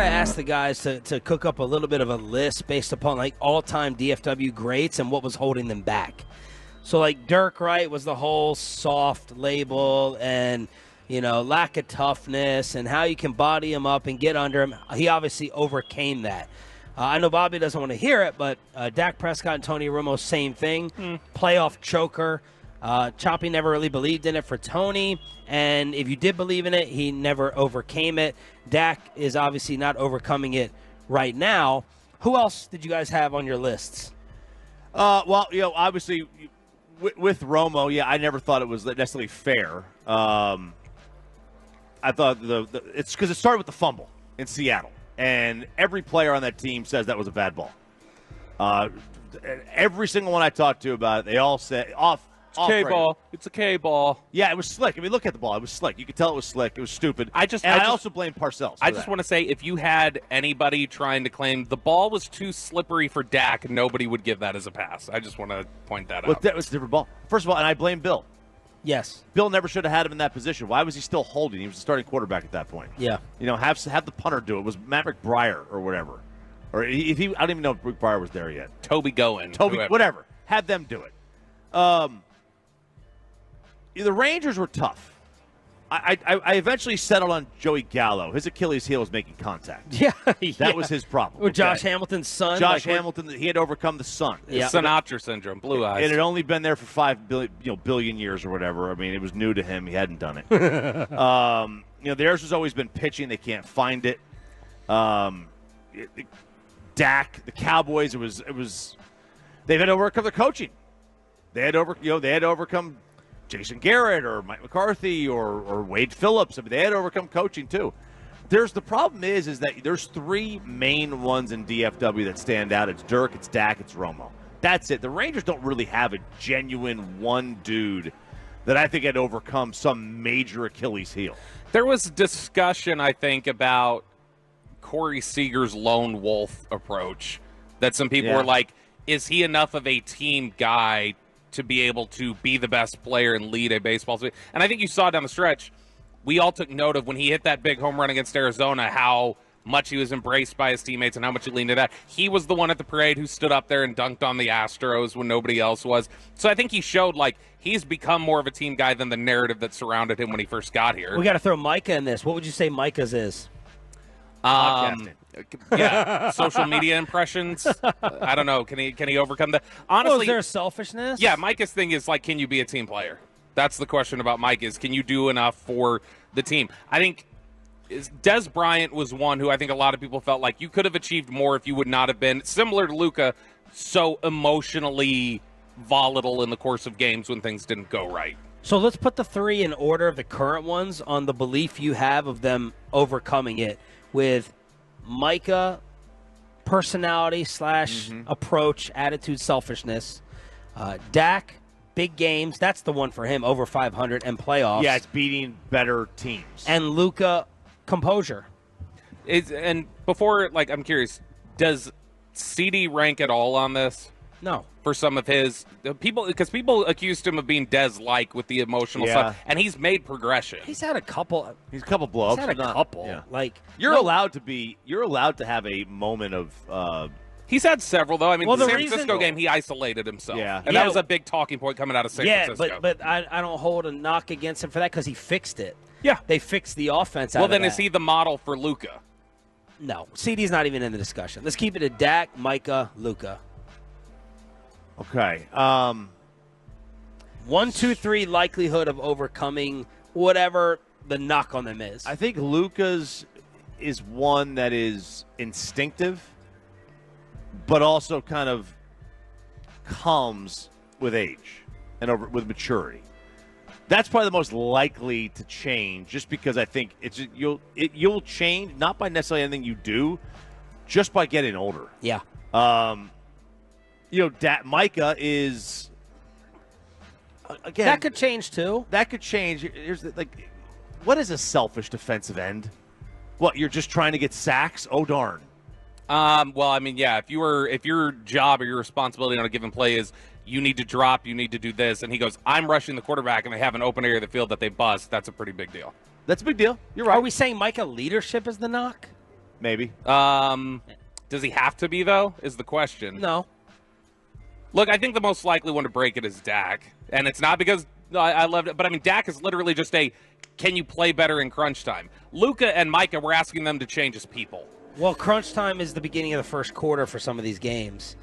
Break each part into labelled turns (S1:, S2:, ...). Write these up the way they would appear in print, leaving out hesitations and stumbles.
S1: I asked the guys to cook up a little bit of a list based upon like all-time DFW greats and what was holding them back. So like Dirk, right, was the whole soft label and lack of toughness and how you can body him up and get under him. He obviously overcame that. I know Bobby doesn't want to hear it, but Dak Prescott and Tony Romo, same thing. Playoff choker. Choppy never really believed in it for Tony, and if you did believe in it, he never overcame it. Dak is obviously not overcoming it right now. Who else did you guys have on your lists?
S2: Well, obviously with Romo, I never thought it was necessarily fair. I thought it's because it started with the fumble in Seattle, and every player on that team says that was a bad ball. Every single one I talked to about it, they all said
S3: K-ball. It's a K-ball.
S2: Yeah, it was slick. I mean, look at the ball. It was slick. You could tell it was slick. It was stupid. I also blame Parcells.
S3: I just want to say, if you had anybody trying to claim the ball was too slippery for Dak, nobody would give that as a pass. I just want to point that out.
S2: That was a different ball. First of all, and I blame Bill.
S1: Yes.
S2: Bill never should have had him in that position. Why was he still holding? He was the starting quarterback at that point.
S1: Yeah.
S2: Have the punter do it. It was Maverick Breyer or whatever. Or if he, I don't even know if Rick Breyer was there yet.
S3: Toby Goen.
S2: Whatever. Have them do it. The Rangers were tough. I eventually settled on Joey Gallo. His Achilles heel was making contact.
S1: Yeah.
S2: That was his problem.
S1: With Josh Hamilton's son.
S2: Hamilton, he had to overcome the sun.
S3: Yeah. Sinatra syndrome, blue eyes.
S2: It had only been there for 5 billion years or whatever. I mean, it was new to him. He hadn't done it. Theirs has always been pitching. They can't find it. Dak, the Cowboys, it was they've had to overcome their coaching. They had to overcome Jason Garrett or Mike McCarthy or Wade Phillips. I mean, they had to overcome coaching too. The problem is that there's 3 main ones in DFW that stand out. It's Dirk, it's Dak, it's Romo. That's it. The Rangers don't really have a genuine one dude that I think had overcome some major Achilles heel.
S3: There was discussion, I think, about Corey Seager's lone wolf approach. That some people were like, is he enough of a team guy to be able to be the best player and lead a baseball team? And I think you saw down the stretch, we all took note of when he hit that big home run against Arizona, how much he was embraced by his teammates and how much he leaned to that. He was the one at the parade who stood up there and dunked on the Astros when nobody else was. So I think he showed he's become more of a team guy than the narrative that surrounded him when he first got here.
S1: We got to throw Micah in this. What would you say Micah's is?
S3: Social media impressions. I don't know. Can he overcome that? Honestly,
S1: is there selfishness?
S3: Yeah, Micah's thing is can you be a team player? That's the question about Mike is can you do enough for the team? I think Des Bryant was one who I think a lot of people felt like you could have achieved more if you would not have been similar to Luka, so emotionally volatile in the course of games when things didn't go right.
S1: So let's put the 3 in order of the current ones on the belief you have of them overcoming it. With Micah, personality / approach, attitude, selfishness. Dak, big games. That's the one for him, over 500 and playoffs.
S2: Yeah, it's beating better teams.
S1: And Luka, composure.
S3: And before, I'm curious, does CD rank at all on this?
S1: No.
S3: For some of his people, because people accused him of being Des-like with the emotional stuff, and he's made progression.
S1: He's had a couple.
S2: He's a couple blow-ups.
S1: He's had a couple. Yeah.
S2: You're allowed to have a moment of.
S3: He's had several though. I mean, the San Francisco game, he isolated himself, and that was a big talking point coming out of San Francisco.
S1: Yeah, but I don't hold a knock against him for that because he fixed it.
S3: Yeah,
S1: they fixed the offense.
S3: Well, then is he the model for Luka?
S1: No, CD's not even in the discussion. Let's keep it at Dak, Micah, Luka.
S2: Okay.
S1: 1, 2, 3 likelihood of overcoming whatever the knock on them is.
S2: I think Luka's is one that is instinctive, but also kind of comes with age and with maturity. That's probably the most likely to change, just because I think you'll change not by necessarily anything you do, just by getting older.
S1: Yeah.
S2: Micah is again.
S1: That could change too.
S2: That could change. Here's what is a selfish defensive end? What, you're just trying to get sacks? Oh darn.
S3: Well, I mean, yeah. If your job or your responsibility on a given play is you need to drop, you need to do this, and he goes, I'm rushing the quarterback, and they have an open area of the field that they bust. That's a pretty big deal.
S2: That's a big deal. You're right.
S1: Are we saying Micah leadership is the knock?
S2: maybe.
S3: Does he have to be, though, is the question.
S1: No.
S3: Look, I think the most likely one to break it is Dak. And it's not because I loved it, but I mean, Dak is literally just can you play better in crunch time? Luka and Micah, we're asking them to change as people.
S1: Well, crunch time is the beginning of the first quarter for some of these games.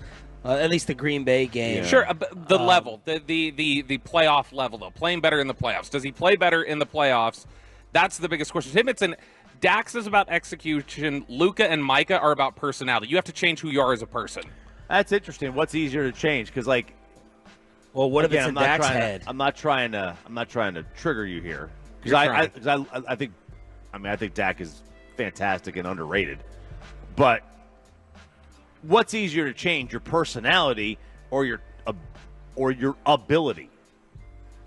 S1: At least the Green Bay game.
S3: Yeah. Sure, the level, the playoff level, though. Playing better in the playoffs. Does he play better in the playoffs? That's the biggest question. Him, Dax is about execution. Luka and Micah are about personality. You have to change who you are as a person.
S2: That's interesting. What's easier to change? Because,
S1: well, what if it's in Dak's head?
S2: I'm not trying to trigger you here. Because I think Dak is fantastic and underrated. But what's easier to change, your personality or your ability?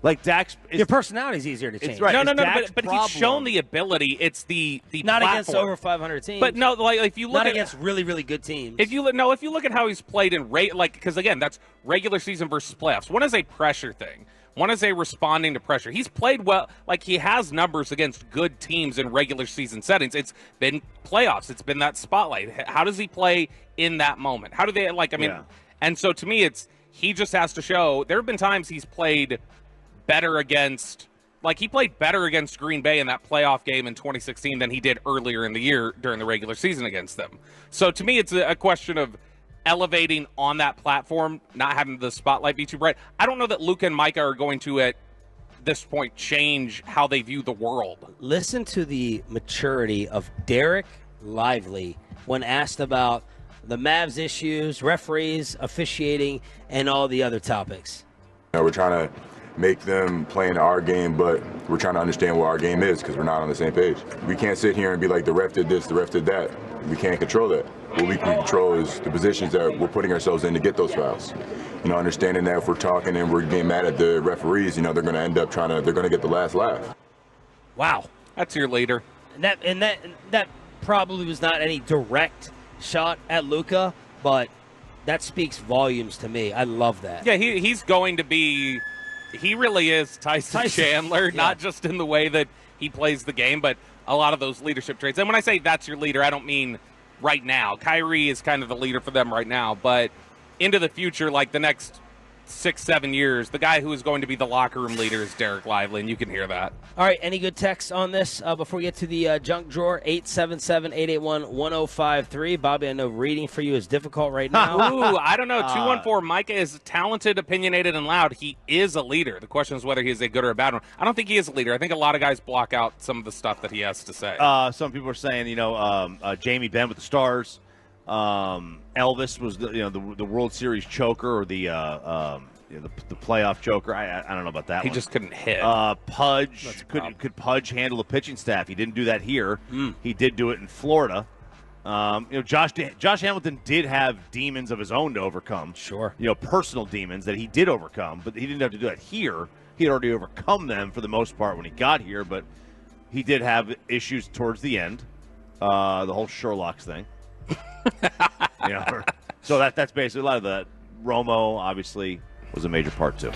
S2: Like
S1: your personality is easier to change.
S3: Right. No. But if he's shown the ability, it's the
S1: not
S3: platform.
S1: against over 500 teams.
S3: But no, like if you look
S1: not against really really good teams.
S3: If you look at how he's played in because again, that's regular season versus playoffs. One is a pressure thing. One is a responding to pressure. He's played well. Like he has numbers against good teams in regular season settings. It's been playoffs. It's been that spotlight. How does he play in that moment? How do they And so to me, he just has to show. There have been times he's played better against, he played better against Green Bay in that playoff game in 2016 than he did earlier in the year during the regular season against them. So to me, it's a question of elevating on that platform, not having the spotlight be too bright. I don't know that Luka and Micah are going to, at this point, change how they view the world.
S1: Listen to the maturity of Derek Lively when asked about the Mavs issues, referees, officiating, and all the other topics.
S4: We're trying to make them play in our game, but we're trying to understand what our game is because we're not on the same page. We can't sit here and be like, the ref did this, the ref did that. We can't control that. What we can control is the positions that we're putting ourselves in to get those fouls. Understanding that if we're talking and we're getting mad at the referees, they're going to end up they're going to get the last laugh.
S1: Wow.
S3: That's your leader.
S1: And that probably was not any direct shot at Luka, but that speaks volumes to me. I love that.
S3: Yeah, he's going to be... He really is Tyson Chandler, not just in the way that he plays the game, but a lot of those leadership traits. And when I say that's your leader, I don't mean right now. Kyrie is kind of the leader for them right now, but into the future, like the next 6-7 years, the guy who is going to be the locker room leader is Derek Lively, and you can hear that.
S1: All right, any good texts on this before we get to the junk drawer? 877-881-1053. Bobby, I know reading for you is difficult right now.
S3: Ooh, I don't know. 214, Micah is talented, opinionated, and loud. He is a leader. The question is whether he's a good or a bad one. I don't think he is a leader. I think a lot of guys block out some of the stuff that he has to say.
S2: Some people are saying, Jamie Benn with the Stars. Elvis was the World Series choker or the playoff joker. I don't know about that.
S3: He just couldn't hit.
S2: Pudge could Pudge handle the pitching staff? He didn't do that here. He did do it in Florida. Josh Hamilton did have demons of his own to overcome.
S1: Sure.
S2: Personal demons that he did overcome, but he didn't have to do that here. He had already overcome them for the most part when he got here, but he did have issues towards the end. The whole Sherlock's thing. So that's basically a lot of that. Romo obviously was a major part too.